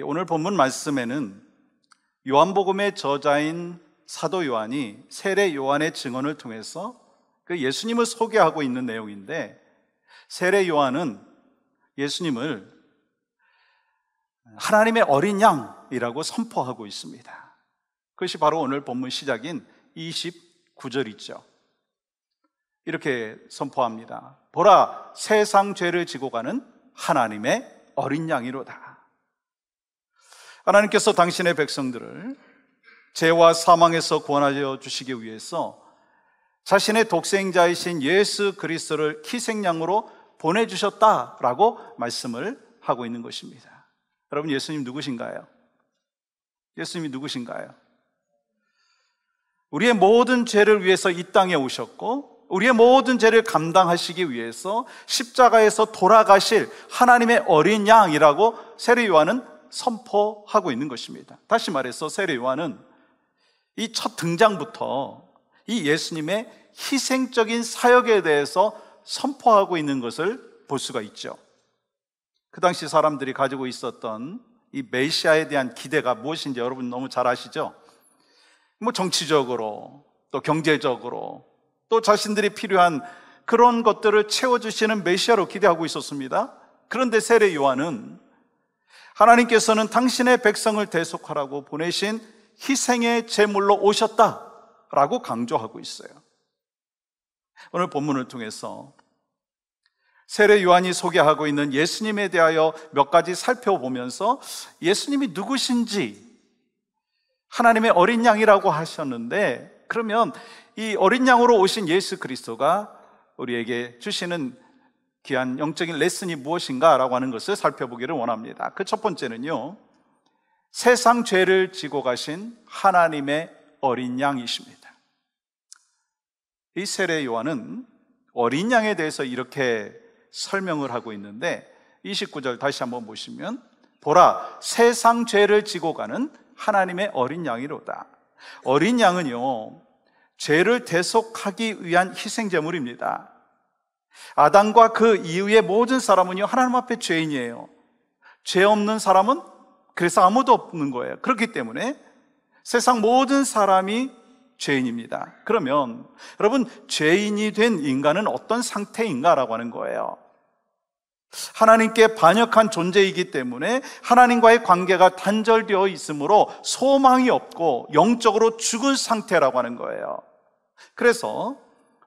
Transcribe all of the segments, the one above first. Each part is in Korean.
오늘 본문 말씀에는 요한복음의 저자인 사도 요한이 세례 요한의 증언을 통해서 그 예수님을 소개하고 있는 내용인데, 세례 요한은 예수님을 하나님의 어린 양이라고 선포하고 있습니다. 그것이 바로 오늘 본문 시작인 29절이죠. 이렇게 선포합니다. 보라, 세상 죄를 지고 가는 하나님의 어린 양이로다. 하나님께서 당신의 백성들을 죄와 사망에서 구원하여 주시기 위해서 자신의 독생자이신 예수 그리스도를 희생양으로 보내주셨다라고 말씀을 하고 있는 것입니다. 여러분, 예수님 누구신가요? 예수님이 누구신가요? 우리의 모든 죄를 위해서 이 땅에 오셨고, 우리의 모든 죄를 감당하시기 위해서 십자가에서 돌아가실 하나님의 어린 양이라고 세례 요한은 선포하고 있는 것입니다. 다시 말해서 세례 요한은 이 첫 등장부터 이 예수님의 희생적인 사역에 대해서 선포하고 있는 것을 볼 수가 있죠. 그 당시 사람들이 가지고 있었던 이 메시아에 대한 기대가 무엇인지 여러분 너무 잘 아시죠? 정치적으로, 또 경제적으로, 또 자신들이 필요한 그런 것들을 채워주시는 메시아로 기대하고 있었습니다. 그런데 세례 요한은 하나님께서는 당신의 백성을 대속하라고 보내신 희생의 제물로 오셨다라고 강조하고 있어요. 오늘 본문을 통해서 세례 요한이 소개하고 있는 예수님에 대하여 몇 가지 살펴보면서 예수님이 누구신지, 하나님의 어린 양이라고 하셨는데, 그러면 이 어린 양으로 오신 예수 그리스도가 우리에게 주시는 귀한 영적인 레슨이 무엇인가라고 하는 것을 살펴보기를 원합니다. 그 첫 번째는요, 세상 죄를 지고 가신 하나님의 어린 양이십니다. 이 세례 요한은 어린 양에 대해서 이렇게 설명을 하고 있는데, 29절 다시 한번 보시면, 보라, 세상 죄를 지고 가는 하나님의 어린 양이로다. 어린 양은요, 죄를 대속하기 위한 희생제물입니다. 아담과 그 이후의 모든 사람은요, 하나님 앞에 죄인이에요. 죄 없는 사람은 그래서 아무도 없는 거예요. 그렇기 때문에 세상 모든 사람이 죄인입니다. 그러면 여러분, 죄인이 된 인간은 어떤 상태인가라고 하는 거예요. 하나님께 반역한 존재이기 때문에 하나님과의 관계가 단절되어 있으므로 소망이 없고 영적으로 죽은 상태라고 하는 거예요. 그래서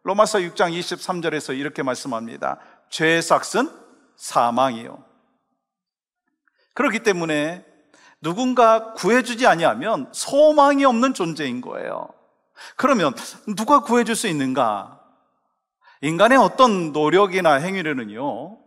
로마서 6장 23절에서 이렇게 말씀합니다. 죄의 삭은 사망이요. 그렇기 때문에 누군가 구해주지 아니하면 소망이 없는 존재인 거예요. 그러면 누가 구해줄 수 있는가? 인간의 어떤 노력이나 행위로는요,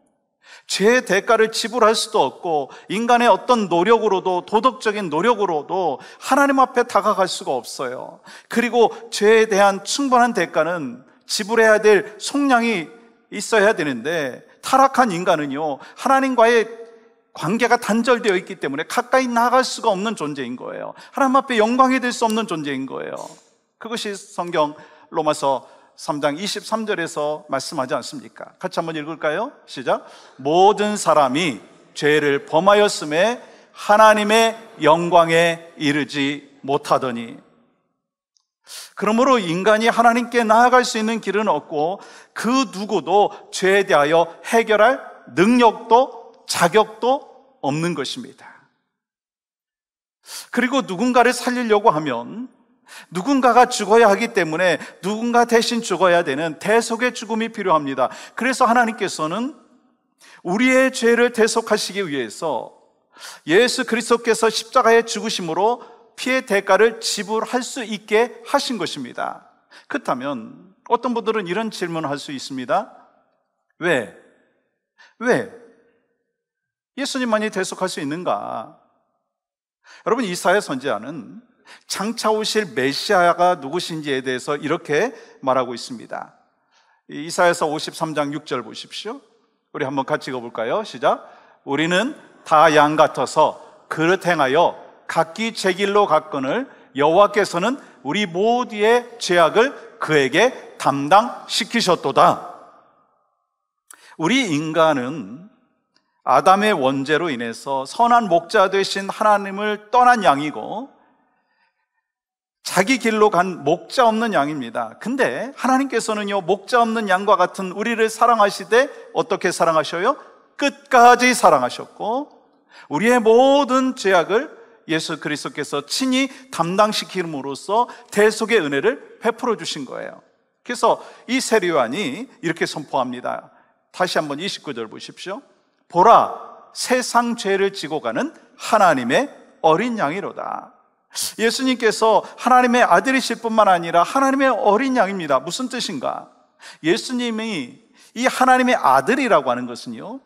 죄의 대가를 지불할 수도 없고, 인간의 어떤 노력으로도, 도덕적인 노력으로도 하나님 앞에 다가갈 수가 없어요. 그리고 죄에 대한 충분한 대가는 지불해야 될 속량이 있어야 되는데, 타락한 인간은요, 하나님과의 관계가 단절되어 있기 때문에 가까이 나갈 수가 없는 존재인 거예요. 하나님 앞에 영광이 될 수 없는 존재인 거예요. 그것이 성경 로마서 3장 23절에서 말씀하지 않습니까? 같이 한번 읽을까요? 시작. 모든 사람이 죄를 범하였음에 하나님의 영광에 이르지 못하더니. 그러므로 인간이 하나님께 나아갈 수 있는 길은 없고, 그 누구도 죄에 대하여 해결할 능력도 자격도 없는 것입니다. 그리고 누군가를 살리려고 하면 누군가가 죽어야 하기 때문에 누군가 대신 죽어야 되는 대속의 죽음이 필요합니다. 그래서 하나님께서는 우리의 죄를 대속하시기 위해서 예수 그리스도께서 십자가에 죽으심으로 피의 대가를 지불할 수 있게 하신 것입니다. 그렇다면 어떤 분들은 이런 질문을 할 수 있습니다. 왜? 예수님만이 대속할 수 있는가? 여러분, 이사야 선지자는 장차 오실 메시아가 누구신지에 대해서 이렇게 말하고 있습니다. 이사야서 53장 6절 보십시오. 우리 한번 같이 읽어볼까요? 시작. 우리는 다 양 같아서 그릇 행하여 각기 제 길로 갔거늘 여호와께서는 우리 모두의 죄악을 그에게 담당시키셨도다. 우리 인간은 아담의 원죄로 인해서 선한 목자 되신 하나님을 떠난 양이고 자기 길로 간 목자 없는 양입니다. 근데 하나님께서는요, 목자 없는 양과 같은 우리를 사랑하시되 어떻게 사랑하셔요? 끝까지 사랑하셨고 우리의 모든 죄악을 예수 그리스도께서 친히 담당시킴으로써 대속의 은혜를 베풀어 주신 거예요. 그래서 이 세례요한이 이렇게 선포합니다. 다시 한번 29절 보십시오. 보라, 세상 죄를 지고 가는 하나님의 어린 양이로다. 예수님께서 하나님의 아들이실 뿐만 아니라 하나님의 어린 양입니다. 무슨 뜻인가? 예수님이 이 하나님의 아들이라고 하는 것은요,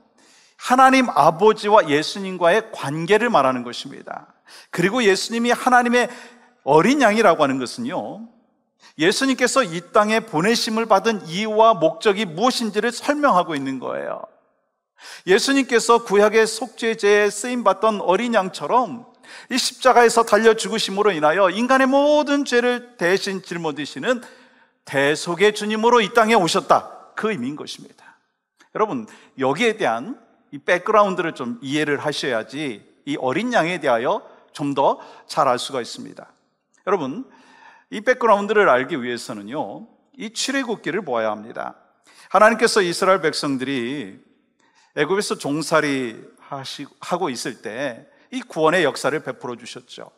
하나님 아버지와 예수님과의 관계를 말하는 것입니다. 그리고 예수님이 하나님의 어린 양이라고 하는 것은요, 예수님께서 이 땅에 보내심을 받은 이유와 목적이 무엇인지를 설명하고 있는 거예요. 예수님께서 구약의 속죄제에 쓰임받던 어린 양처럼 이 십자가에서 달려 죽으심으로 인하여 인간의 모든 죄를 대신 짊어지시는 대속의 주님으로 이 땅에 오셨다, 그 의미인 것입니다. 여러분, 여기에 대한 이 백그라운드를 좀 이해를 하셔야지 이 어린 양에 대하여 좀 더 잘 알 수가 있습니다. 여러분, 이 백그라운드를 알기 위해서는요, 이 출애굽기를 보아야 합니다. 하나님께서 이스라엘 백성들이 애굽에서 종살이 하고 있을 때 이 구원의 역사를 베풀어 주셨죠.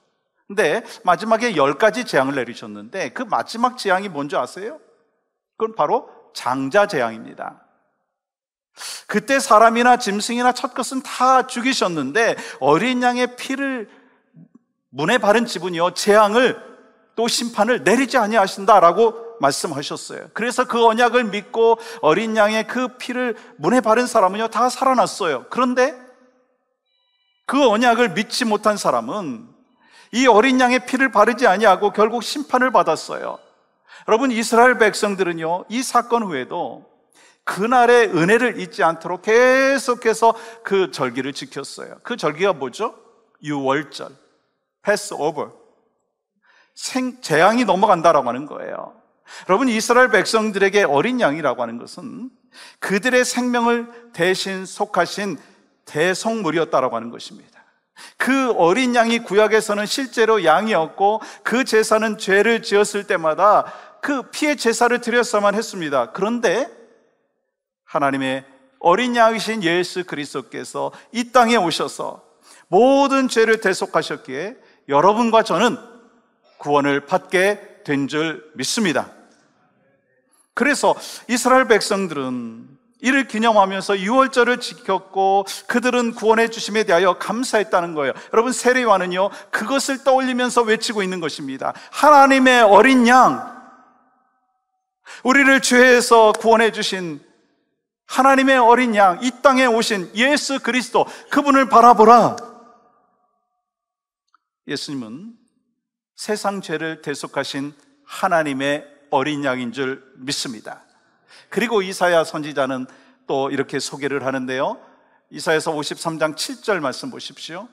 근데 마지막에 10가지 재앙을 내리셨는데 그 마지막 재앙이 뭔지 아세요? 그건 바로 장자 재앙입니다. 그때 사람이나 짐승이나 첫것은 다 죽이셨는데 어린 양의 피를 문에 바른 집은요, 재앙을 또 심판을 내리지 아니하신다라고 말씀하셨어요. 그래서 그 언약을 믿고 어린 양의 그 피를 문에 바른 사람은요, 다 살아났어요. 그런데 그 언약을 믿지 못한 사람은 이 어린 양의 피를 바르지 아니하고 결국 심판을 받았어요. 여러분, 이스라엘 백성들은요, 이 사건 후에도 그날의 은혜를 잊지 않도록 계속해서 그 절기를 지켰어요. 그 절기가 뭐죠? 유월절, 패스오버, 재앙이 넘어간다라고 하는 거예요. 여러분, 이스라엘 백성들에게 어린 양이라고 하는 것은 그들의 생명을 대신 속하신 대속물이었다라고 하는 것입니다. 그 어린 양이 구약에서는 실제로 양이었고 그 제사는 죄를 지었을 때마다 그 피의 제사를 드렸어야만 했습니다. 그런데 하나님의 어린 양이신 예수 그리스도께서 이 땅에 오셔서 모든 죄를 대속하셨기에 여러분과 저는 구원을 받게 된 줄 믿습니다. 그래서 이스라엘 백성들은 이를 기념하면서 유월절을 지켰고 그들은 구원해 주심에 대하여 감사했다는 거예요. 여러분, 세례요한은요, 그것을 떠올리면서 외치고 있는 것입니다. 하나님의 어린 양, 우리를 죄에서 구원해 주신 하나님의 어린 양, 이 땅에 오신 예수 그리스도, 그분을 바라보라. 예수님은 세상 죄를 대속하신 하나님의 어린 양인 줄 믿습니다. 그리고 이사야 선지자는 또 이렇게 소개를 하는데요, 이사야서 53장 7절 말씀 보십시오.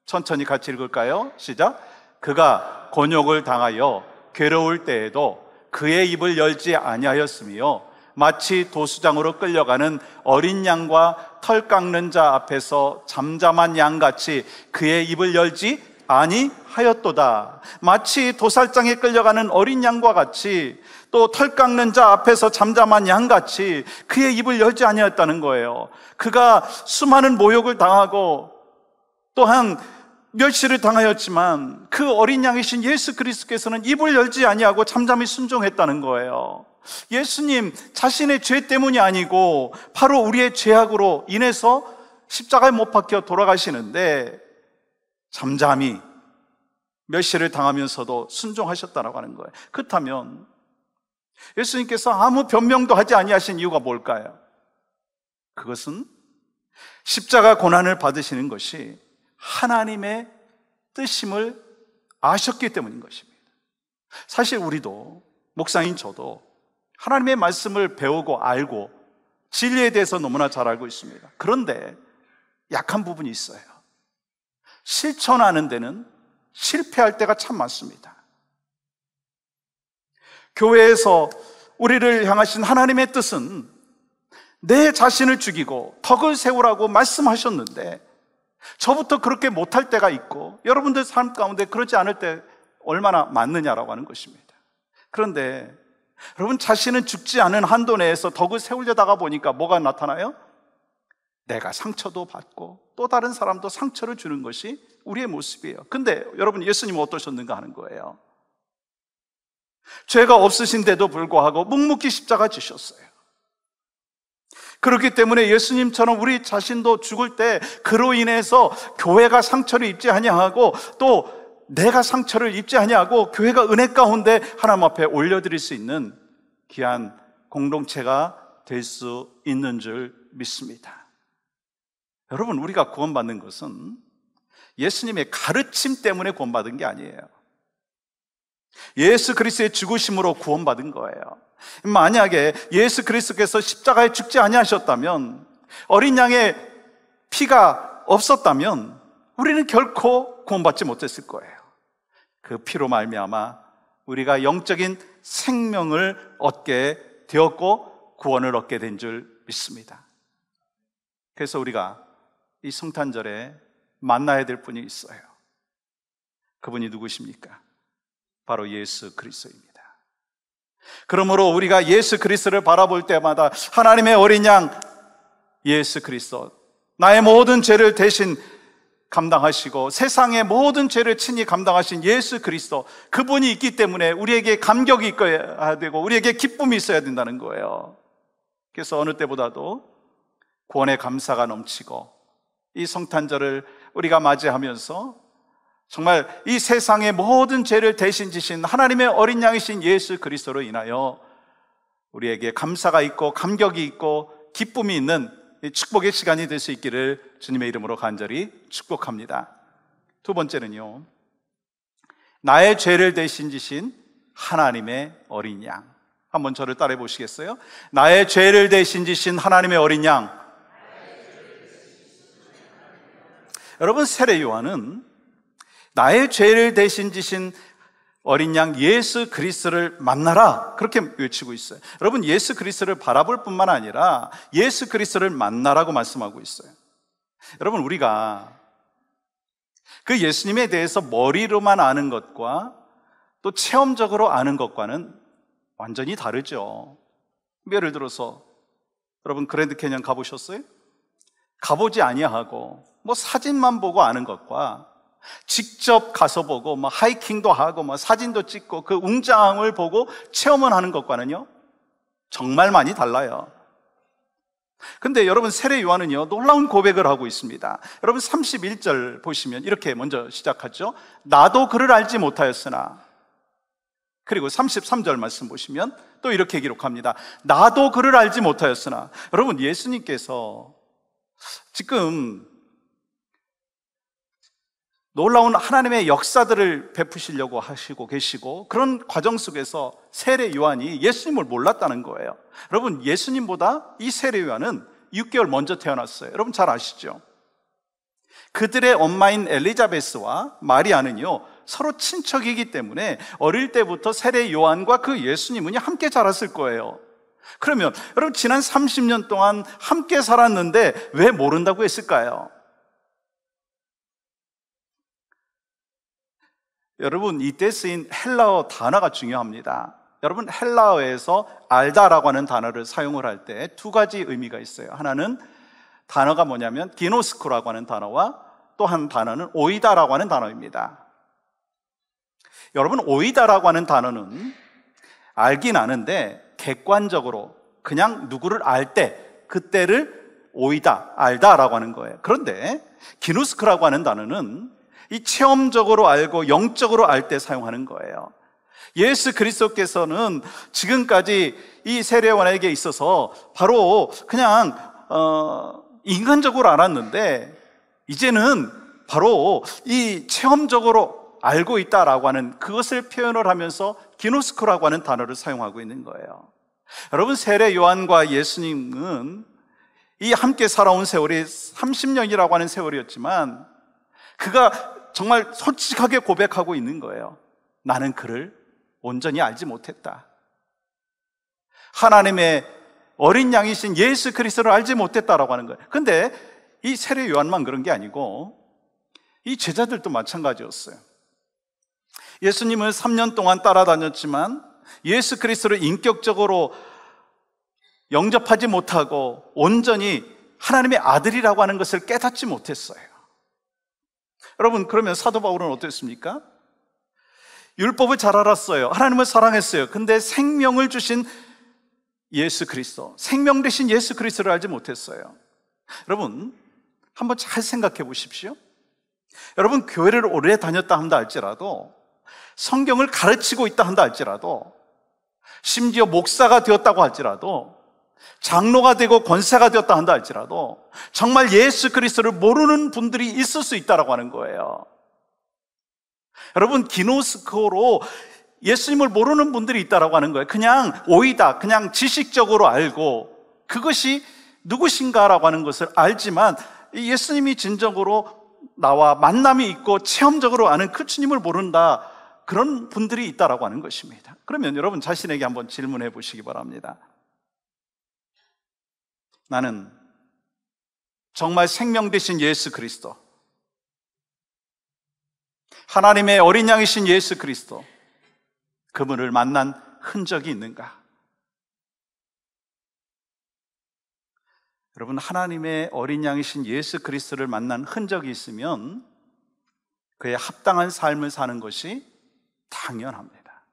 천천히 같이 읽을까요? 시작. 그가 곤욕을 당하여 괴로울 때에도 그의 입을 열지 아니하였으며 마치 도수장으로 끌려가는 어린 양과 털 깎는 자 앞에서 잠잠한 양같이 그의 입을 열지 아니하였도다. 마치 도살장에 끌려가는 어린 양과 같이 또 털 깎는 자 앞에서 잠잠한 양같이 그의 입을 열지 아니하였다는 거예요. 그가 수많은 모욕을 당하고 또한 멸시를 당하였지만 그 어린 양이신 예수 그리스도께서는 입을 열지 아니하고 잠잠히 순종했다는 거예요. 예수님 자신의 죄 때문이 아니고 바로 우리의 죄악으로 인해서 십자가에 못 박혀 돌아가시는데 잠잠히 멸시를 당하면서도 순종하셨다라고 하는 거예요. 그렇다면 예수님께서 아무 변명도 하지 아니하신 이유가 뭘까요? 그것은 십자가 고난을 받으시는 것이 하나님의 뜻임을 아셨기 때문인 것입니다. 사실 우리도, 목사인 저도 하나님의 말씀을 배우고 알고 진리에 대해서 너무나 잘 알고 있습니다. 그런데 약한 부분이 있어요. 실천하는 데는 실패할 때가 참 많습니다. 교회에서 우리를 향하신 하나님의 뜻은 내 자신을 죽이고 덕을 세우라고 말씀하셨는데 저부터 그렇게 못할 때가 있고 여러분들 삶 가운데 그러지 않을 때 얼마나 많느냐라고 하는 것입니다. 그런데 여러분, 자신은 죽지 않은 한도 내에서 덕을 세우려다가 보니까 뭐가 나타나요? 내가 상처도 받고 또 다른 사람도 상처를 주는 것이 우리의 모습이에요. 근데 여러분, 예수님은 어떠셨는가 하는 거예요. 죄가 없으신데도 불구하고 묵묵히 십자가 지셨어요. 그렇기 때문에 예수님처럼 우리 자신도 죽을 때 그로 인해서 교회가 상처를 입지 아니하고 또 내가 상처를 입지 아니하고 교회가 은혜 가운데 하나님 앞에 올려드릴 수 있는 귀한 공동체가 될 수 있는 줄 믿습니다. 여러분, 우리가 구원받는 것은 예수님의 가르침 때문에 구원받은 게 아니에요. 예수 그리스도의 죽으심으로 구원받은 거예요. 만약에 예수 그리스도께서 십자가에 죽지 아니하셨다면, 어린 양의 피가 없었다면 우리는 결코 구원받지 못했을 거예요. 그 피로 말미암아 우리가 영적인 생명을 얻게 되었고 구원을 얻게 된 줄 믿습니다. 그래서 우리가 이 성탄절에 만나야 될 분이 있어요. 그분이 누구십니까? 바로 예수 그리스도입니다. 그러므로 우리가 예수 그리스도를 바라볼 때마다 하나님의 어린 양 예수 그리스도, 나의 모든 죄를 대신 감당하시고 세상의 모든 죄를 친히 감당하신 예수 그리스도, 그분이 있기 때문에 우리에게 감격이 있어야 되고 우리에게 기쁨이 있어야 된다는 거예요. 그래서 어느 때보다도 구원의 감사가 넘치고 이 성탄절을 우리가 맞이하면서 정말 이 세상의 모든 죄를 대신 지신 하나님의 어린 양이신 예수 그리스도로 인하여 우리에게 감사가 있고 감격이 있고 기쁨이 있는 축복의 시간이 될 수 있기를 주님의 이름으로 간절히 축복합니다. 두 번째는요, 나의 죄를 대신 지신 하나님의 어린 양. 한번 저를 따라해 보시겠어요? 나의 죄를 대신 지신 하나님의 어린 양. 여러분, 세례 요한은 나의 죄를 대신 지신 어린 양 예수 그리스도를 만나라, 그렇게 외치고 있어요. 여러분, 예수 그리스도를 바라볼 뿐만 아니라 예수 그리스도를 만나라고 말씀하고 있어요. 여러분, 우리가 그 예수님에 대해서 머리로만 아는 것과 또 체험적으로 아는 것과는 완전히 다르죠. 예를 들어서 여러분, 그랜드 캐니언 가보셨어요? 가보지 아니하고 사진만 보고 아는 것과 직접 가서 보고 하이킹도 하고 사진도 찍고 그 웅장함을 보고 체험을 하는 것과는요 정말 많이 달라요. 근데 여러분, 세례 요한은요 놀라운 고백을 하고 있습니다. 여러분, 31절 보시면 이렇게 먼저 시작하죠. 나도 그를 알지 못하였으나. 그리고 33절 말씀 보시면 또 이렇게 기록합니다. 나도 그를 알지 못하였으나. 여러분, 예수님께서 지금 놀라운 하나님의 역사들을 베푸시려고 하시고 계시고, 그런 과정 속에서 세례 요한이 예수님을 몰랐다는 거예요. 여러분, 예수님보다 이 세례 요한은 6개월 먼저 태어났어요. 여러분 잘 아시죠? 그들의 엄마인 엘리자베스와 마리아는요 서로 친척이기 때문에 어릴 때부터 세례 요한과 그 예수님은 함께 자랐을 거예요. 그러면 여러분, 지난 30년 동안 함께 살았는데 왜 모른다고 했을까요? 여러분, 이때 쓰인 헬라어 단어가 중요합니다. 여러분, 헬라어에서 알다라고 하는 단어를 사용을 할 때 두 가지 의미가 있어요. 하나는 단어가 뭐냐면 기노스코라고 하는 단어와 또 한 단어는 오이다라고 하는 단어입니다. 여러분, 오이다라고 하는 단어는 알긴 아는데 객관적으로 그냥 누구를 알 때 그때를 오이다, 알다라고 하는 거예요. 그런데 기노스코라고 하는 단어는 이 체험적으로 알고 영적으로 알 때 사용하는 거예요. 예수 그리스도께서는 지금까지 이 세례요한에게 있어서 바로 그냥 인간적으로 알았는데 이제는 바로 이 체험적으로 알고 있다라고 하는 그것을 표현을 하면서 기노스코라고 하는 단어를 사용하고 있는 거예요. 여러분, 세례 요한과 예수님은 이 함께 살아온 세월이 30년이라고 하는 세월이었지만 그가 정말 솔직하게 고백하고 있는 거예요. 나는 그를 온전히 알지 못했다. 하나님의 어린 양이신 예수 그리스도를 알지 못했다라고 하는 거예요. 근데 이 세례 요한만 그런 게 아니고 이 제자들도 마찬가지였어요. 예수님을 3년 동안 따라다녔지만 예수 그리스도를 인격적으로 영접하지 못하고 온전히 하나님의 아들이라고 하는 것을 깨닫지 못했어요. 여러분, 그러면 사도 바울은 어땠습니까? 율법을 잘 알았어요. 하나님을 사랑했어요. 근데 생명을 주신 예수 그리스도, 생명 되신 예수 그리스도를 알지 못했어요. 여러분, 한번 잘 생각해 보십시오. 여러분, 교회를 오래 다녔다 한다 할지라도, 성경을 가르치고 있다 한다 할지라도, 심지어 목사가 되었다고 할지라도, 장로가 되고 권세가 되었다 한다 할지라도 정말 예수 그리스도를 모르는 분들이 있을 수 있다고 하는 거예요. 여러분, 기노스코로 예수님을 모르는 분들이 있다고 하는 거예요. 그냥 오이다, 그냥 지식적으로 알고 그것이 누구신가라고 하는 것을 알지만 예수님이 진정으로 나와 만남이 있고 체험적으로 아는 그 주님을 모른다, 그런 분들이 있다고 하는 것입니다. 그러면 여러분 자신에게 한번 질문해 보시기 바랍니다. 나는 정말 생명 되신 예수 그리스도, 하나님의 어린 양이신 예수 그리스도, 그분을 만난 흔적이 있는가? 여러분, 하나님의 어린 양이신 예수 그리스도를 만난 흔적이 있으면 그에 합당한 삶을 사는 것이 당연합니다.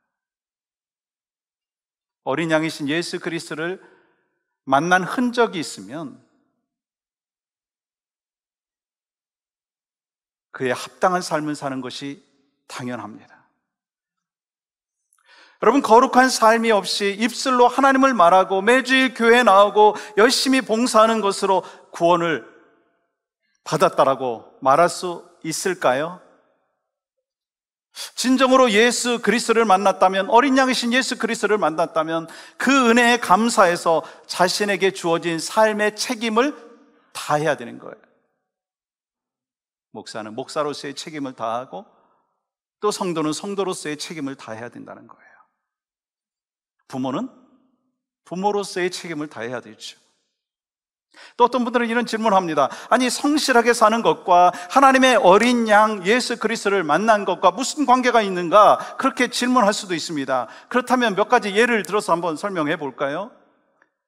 어린 양이신 예수 그리스도를 만난 흔적이 있으면 그에 합당한 삶을 사는 것이 당연합니다. 여러분, 거룩한 삶이 없이 입술로 하나님을 말하고 매주일 교회에 나오고 열심히 봉사하는 것으로 구원을 받았다라고 말할 수 있을까요? 진정으로 예수 그리스도를 만났다면, 어린 양이신 예수 그리스도를 만났다면 그 은혜에 감사해서 자신에게 주어진 삶의 책임을 다해야 되는 거예요. 목사는 목사로서의 책임을 다하고 또 성도는 성도로서의 책임을 다해야 된다는 거예요. 부모는 부모로서의 책임을 다해야 되죠. 또 어떤 분들은 이런 질문을 합니다. 아니, 성실하게 사는 것과 하나님의 어린 양 예수 그리스도를 만난 것과 무슨 관계가 있는가? 그렇게 질문할 수도 있습니다. 그렇다면 몇 가지 예를 들어서 한번 설명해 볼까요?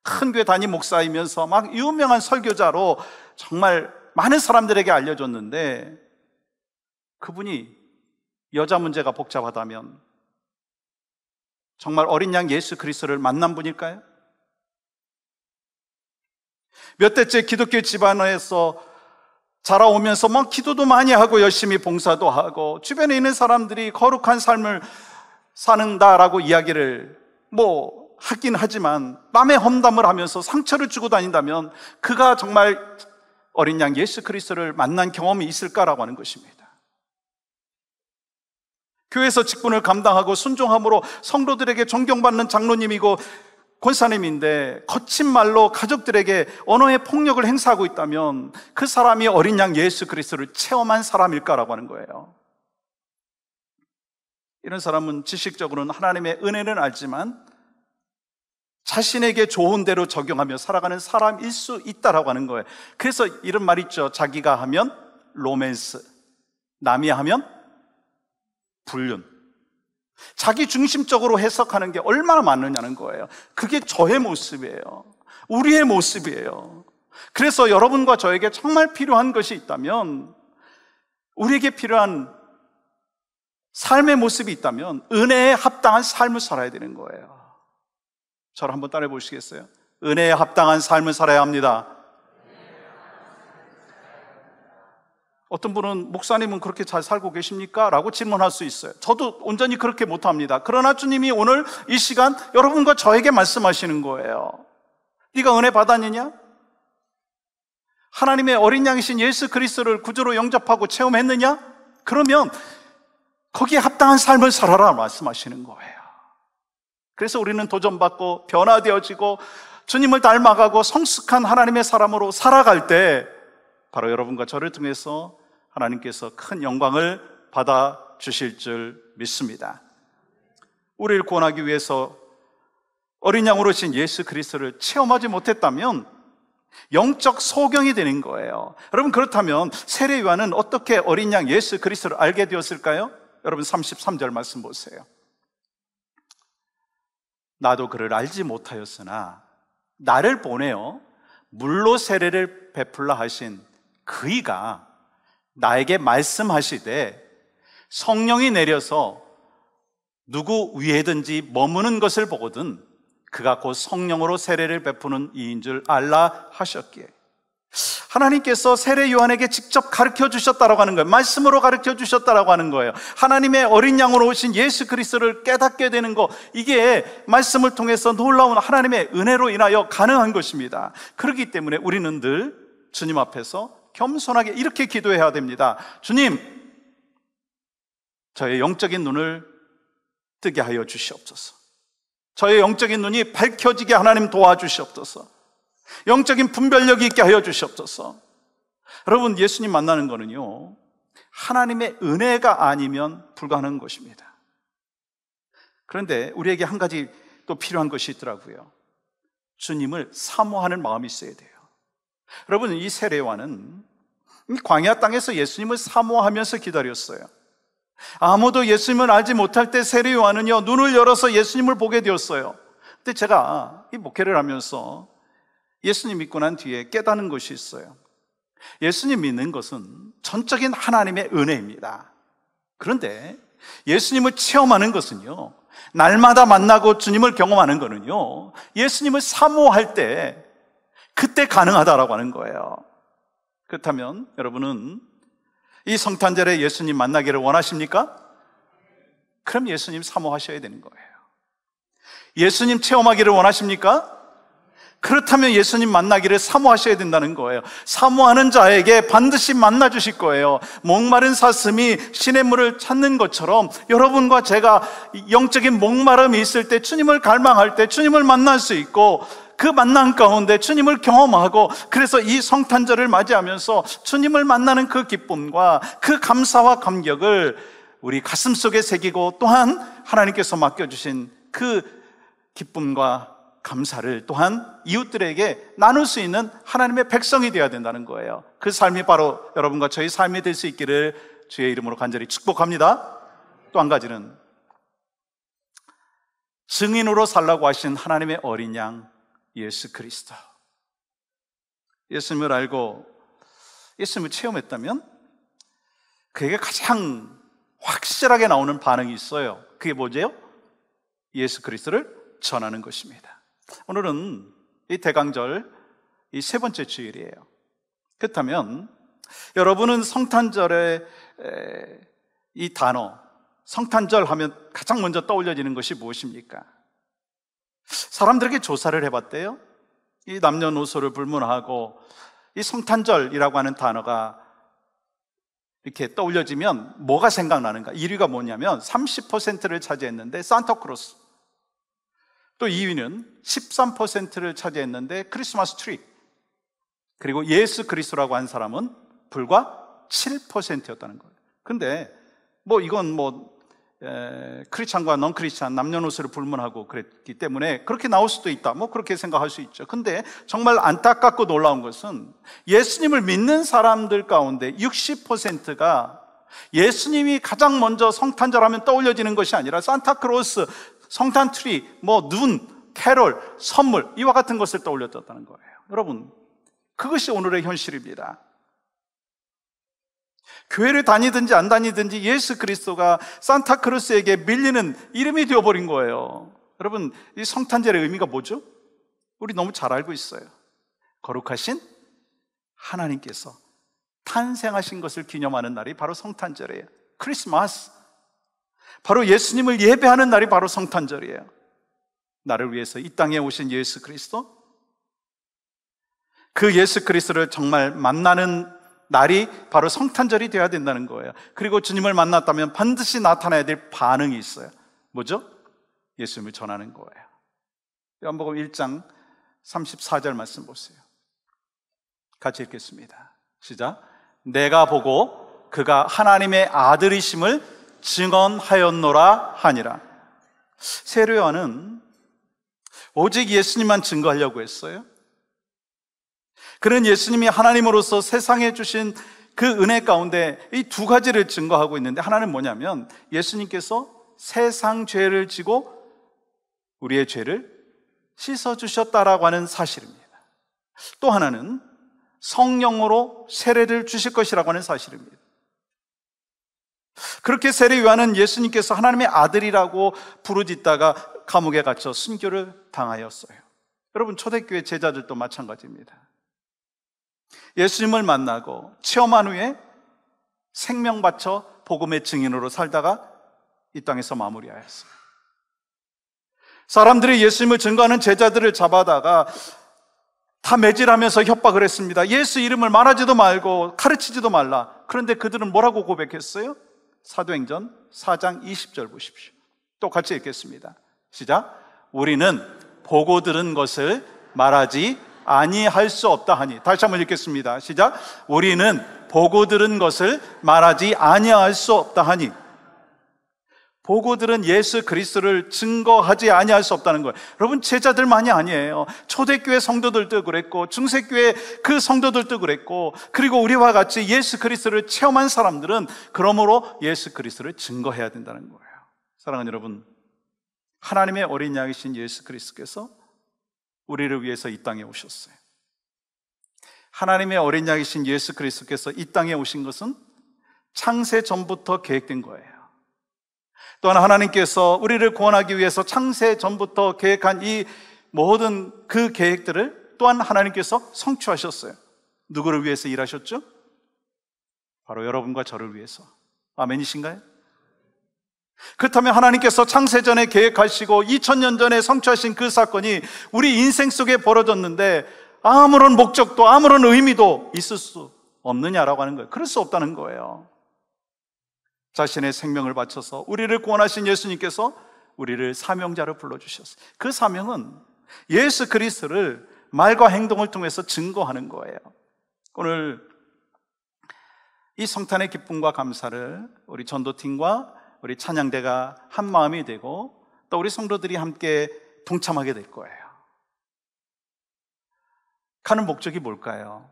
큰 교회 담임 목사이면서 막 유명한 설교자로 정말 많은 사람들에게 알려줬는데 그분이 여자 문제가 복잡하다면 정말 어린 양 예수 그리스도를 만난 분일까요? 몇 대째 기독교 집안에서 자라오면서 막 기도도 많이 하고 열심히 봉사도 하고 주변에 있는 사람들이 거룩한 삶을 사는다라고 이야기를 하긴 하지만 남의 험담을 하면서 상처를 주고 다닌다면 그가 정말 어린 양 예수 그리스도를 만난 경험이 있을까라고 하는 것입니다. 교회에서 직분을 감당하고 순종함으로 성도들에게 존경받는 장로님이고 권사님인데 거친 말로 가족들에게 언어의 폭력을 행사하고 있다면 그 사람이 어린 양 예수 그리스도를 체험한 사람일까라고 하는 거예요. 이런 사람은 지식적으로는 하나님의 은혜는 알지만 자신에게 좋은 대로 적용하며 살아가는 사람일 수 있다라고 하는 거예요. 그래서 이런 말 있죠. 자기가 하면 로맨스, 남이 하면 불륜. 자기 중심적으로 해석하는 게 얼마나 많느냐는 거예요. 그게 저의 모습이에요. 우리의 모습이에요. 그래서 여러분과 저에게 정말 필요한 것이 있다면, 우리에게 필요한 삶의 모습이 있다면 은혜에 합당한 삶을 살아야 되는 거예요. 저를 한번 따라해 보시겠어요? 은혜에 합당한 삶을 살아야 합니다. 어떤 분은 목사님은 그렇게 잘 살고 계십니까? 라고 질문할 수 있어요. 저도 온전히 그렇게 못합니다. 그러나 주님이 오늘 이 시간 여러분과 저에게 말씀하시는 거예요. 네가 은혜 받았느냐? 하나님의 어린 양이신 예수 그리스도를 구주로 영접하고 체험했느냐? 그러면 거기에 합당한 삶을 살아라 말씀하시는 거예요. 그래서 우리는 도전받고 변화되어지고 주님을 닮아가고 성숙한 하나님의 사람으로 살아갈 때 바로 여러분과 저를 통해서 하나님께서 큰 영광을 받아 주실 줄 믿습니다. 우리를 구원하기 위해서 어린 양으로 오신 예수 그리스도를 체험하지 못했다면 영적 소경이 되는 거예요. 여러분, 그렇다면 세례 요한은 어떻게 어린 양 예수 그리스도를 알게 되었을까요? 여러분 33절 말씀 보세요. 나도 그를 알지 못하였으나 나를 보내어 물로 세례를 베풀라 하신 그이가 나에게 말씀하시되 성령이 내려서 누구 위에든지 머무는 것을 보거든 그가 곧 성령으로 세례를 베푸는 이인 줄 알라 하셨기에, 하나님께서 세례 요한에게 직접 가르쳐 주셨다라고 하는 거예요. 말씀으로 가르쳐 주셨다라고 하는 거예요. 하나님의 어린 양으로 오신 예수 그리스도를 깨닫게 되는 것, 이게 말씀을 통해서 놀라운 하나님의 은혜로 인하여 가능한 것입니다. 그렇기 때문에 우리는 늘 주님 앞에서 겸손하게 이렇게 기도해야 됩니다. 주님, 저의 영적인 눈을 뜨게 하여 주시옵소서. 저의 영적인 눈이 밝혀지게 하나님 도와주시옵소서. 영적인 분별력이 있게 하여 주시옵소서. 여러분, 예수님 만나는 거는요, 하나님의 은혜가 아니면 불가능한 것입니다. 그런데 우리에게 한 가지 또 필요한 것이 있더라고요. 주님을 사모하는 마음이 있어야 돼요. 여러분, 이 세례 요한은 광야 땅에서 예수님을 사모하면서 기다렸어요. 아무도 예수님을 알지 못할 때 세례 요한은요, 눈을 열어서 예수님을 보게 되었어요. 근데 제가 이 목회를 하면서 예수님 믿고 난 뒤에 깨닫는 것이 있어요. 예수님 믿는 것은 전적인 하나님의 은혜입니다. 그런데 예수님을 체험하는 것은요, 날마다 만나고 주님을 경험하는 것은요, 예수님을 사모할 때 그때 가능하다라고 하는 거예요. 그렇다면 여러분은 이 성탄절에 예수님 만나기를 원하십니까? 그럼 예수님 사모하셔야 되는 거예요. 예수님 체험하기를 원하십니까? 그렇다면 예수님 만나기를 사모하셔야 된다는 거예요. 사모하는 자에게 반드시 만나 주실 거예요. 목마른 사슴이 시냇물을 찾는 것처럼 여러분과 제가 영적인 목마름이 있을 때, 주님을 갈망할 때 주님을 만날 수 있고, 그 만남 가운데 주님을 경험하고, 그래서 이 성탄절을 맞이하면서 주님을 만나는 그 기쁨과 그 감사와 감격을 우리 가슴 속에 새기고, 또한 하나님께서 맡겨주신 그 기쁨과 감사를 또한 이웃들에게 나눌 수 있는 하나님의 백성이 되어야 된다는 거예요. 그 삶이 바로 여러분과 저희 삶이 될 수 있기를 주의 이름으로 간절히 축복합니다. 또 한 가지는 증인으로 살라고 하신 하나님의 어린 양 예수 그리스도. 예수님을 알고 예수님을 체험했다면 그에게 가장 확실하게 나오는 반응이 있어요. 그게 뭐죠? 예수 그리스도를 전하는 것입니다. 오늘은 이 대강절 이 세 번째 주일이에요. 그렇다면 여러분은 성탄절의 이 단어, 성탄절 하면 가장 먼저 떠올려지는 것이 무엇입니까? 사람들에게 조사를 해봤대요. 이 남녀노소를 불문하고 이 성탄절이라고 하는 단어가 이렇게 떠올려지면 뭐가 생각나는가? 1위가 뭐냐면 30%를 차지했는데 산타크로스, 또 2위는 13%를 차지했는데 크리스마스 트리, 그리고 예수 그리스도라고 한 사람은 불과 7%였다는 거예요. 근데 뭐 이건 크리스찬과 넌 크리스찬, 남녀노소를 불문하고 그랬기 때문에 그렇게 나올 수도 있다, 뭐 그렇게 생각할 수 있죠. 근데 정말 안타깝고 놀라운 것은 예수님을 믿는 사람들 가운데 60%가 예수님이 가장 먼저 성탄절 하면 떠올려지는 것이 아니라 산타크로스, 성탄 트리, 눈, 캐롤, 선물, 이와 같은 것을 떠올렸다는 거예요. 여러분, 그것이 오늘의 현실입니다. 교회를 다니든지 안 다니든지 예수 그리스도가 산타크로스에게 밀리는 이름이 되어버린 거예요. 여러분, 이 성탄절의 의미가 뭐죠? 우리 너무 잘 알고 있어요. 거룩하신 하나님께서 탄생하신 것을 기념하는 날이 바로 성탄절이에요. 크리스마스, 바로 예수님을 예배하는 날이 바로 성탄절이에요. 나를 위해서 이 땅에 오신 예수 그리스도, 그 예수 그리스도를 정말 만나는 날이 바로 성탄절이 되어야 된다는 거예요. 그리고 주님을 만났다면 반드시 나타나야 될 반응이 있어요. 뭐죠? 예수님을 전하는 거예요. 요한복음 1장 34절 말씀 보세요. 같이 읽겠습니다. 시작. 내가 보고 그가 하나님의 아들이심을 증언하였노라 하니라. 세례 요한은 오직 예수님만 증거하려고 했어요? 그는 예수님이 하나님으로서 세상에 주신 그 은혜 가운데 이 두 가지를 증거하고 있는데, 하나는 뭐냐면 예수님께서 세상 죄를 지고 우리의 죄를 씻어주셨다라고 하는 사실입니다. 또 하나는 성령으로 세례를 주실 것이라고 하는 사실입니다. 그렇게 세례 요한은 예수님께서 하나님의 아들이라고 부르짖다가 감옥에 갇혀 순교를 당하였어요. 여러분, 초대교회 제자들도 마찬가지입니다. 예수님을 만나고 체험한 후에 생명 바쳐 복음의 증인으로 살다가 이 땅에서 마무리하였어요. 사람들이 예수님을 증거하는 제자들을 잡아다가 다 매질하면서 협박을 했습니다. 예수 이름을 말하지도 말고 가르치지도 말라. 그런데 그들은 뭐라고 고백했어요? 사도행전 4장 20절 보십시오. 또 같이 읽겠습니다. 시작. 우리는 보고 들은 것을 말하지 아니할 수 없다 하니. 다시 한번 읽겠습니다. 시작. 우리는 보고 들은 것을 말하지 아니할 수 없다 하니. 보고 들은 예수 그리스도를 증거하지 아니할 수 없다는 거예요. 여러분, 제자들만이 아니에요. 초대교회 성도들도 그랬고, 중세교회 그 성도들도 그랬고, 그리고 우리와 같이 예수 그리스도를 체험한 사람들은 그러므로 예수 그리스도를 증거해야 된다는 거예요. 사랑하는 여러분, 하나님의 어린 양이신 예수 그리스도께서 우리를 위해서 이 땅에 오셨어요. 하나님의 어린 양이신 예수 그리스도께서 이 땅에 오신 것은 창세 전부터 계획된 거예요. 또한 하나님께서 우리를 구원하기 위해서 창세 전부터 계획한 이 모든 그 계획들을 또한 하나님께서 성취하셨어요. 누구를 위해서 일하셨죠? 바로 여러분과 저를 위해서. 아멘이신가요? 그렇다면 하나님께서 창세전에 계획하시고 2000년 전에 성취하신 그 사건이 우리 인생 속에 벌어졌는데 아무런 목적도 아무런 의미도 있을 수 없느냐라고 하는 거예요. 그럴 수 없다는 거예요. 자신의 생명을 바쳐서 우리를 구원하신 예수님께서 우리를 사명자로 불러주셨어요. 그 사명은 예수 그리스도를 말과 행동을 통해서 증거하는 거예요. 오늘 이 성탄의 기쁨과 감사를 우리 전도팀과 우리 찬양대가 한 마음이 되고 또 우리 성도들이 함께 동참하게 될 거예요. 가는 목적이 뭘까요?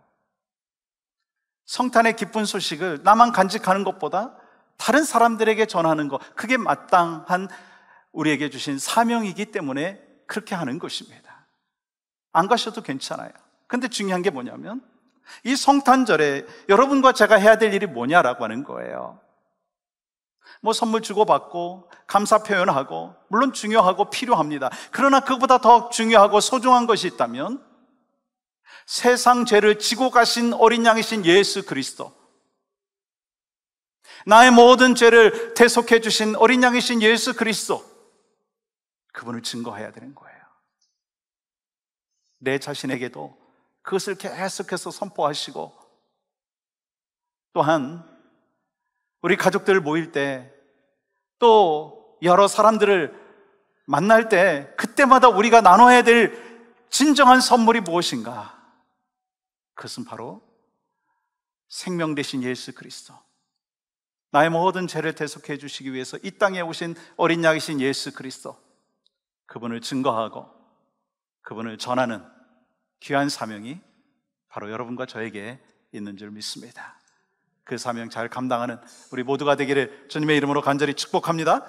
성탄의 기쁜 소식을 나만 간직하는 것보다 다른 사람들에게 전하는 것, 그게 마땅한 우리에게 주신 사명이기 때문에 그렇게 하는 것입니다. 안 가셔도 괜찮아요. 근데 중요한 게 뭐냐면 이 성탄절에 여러분과 제가 해야 될 일이 뭐냐라고 하는 거예요. 뭐 선물 주고받고 감사 표현하고 물론 중요하고 필요합니다. 그러나 그보다 더 중요하고 소중한 것이 있다면 세상 죄를 지고 가신 어린 양이신 예수 그리스도, 나의 모든 죄를 대속해 주신 어린 양이신 예수 그리스도, 그분을 증거해야 되는 거예요. 내 자신에게도 그것을 계속해서 선포하시고, 또한 우리 가족들 모일 때 또 여러 사람들을 만날 때 그때마다 우리가 나눠야 될 진정한 선물이 무엇인가? 그것은 바로 생명 되신 예수 그리스도, 나의 모든 죄를 대속해 주시기 위해서 이 땅에 오신 어린 양이신 예수 그리스도, 그분을 증거하고 그분을 전하는 귀한 사명이 바로 여러분과 저에게 있는 줄 믿습니다. 그 사명 잘 감당하는 우리 모두가 되기를 주님의 이름으로 간절히 축복합니다.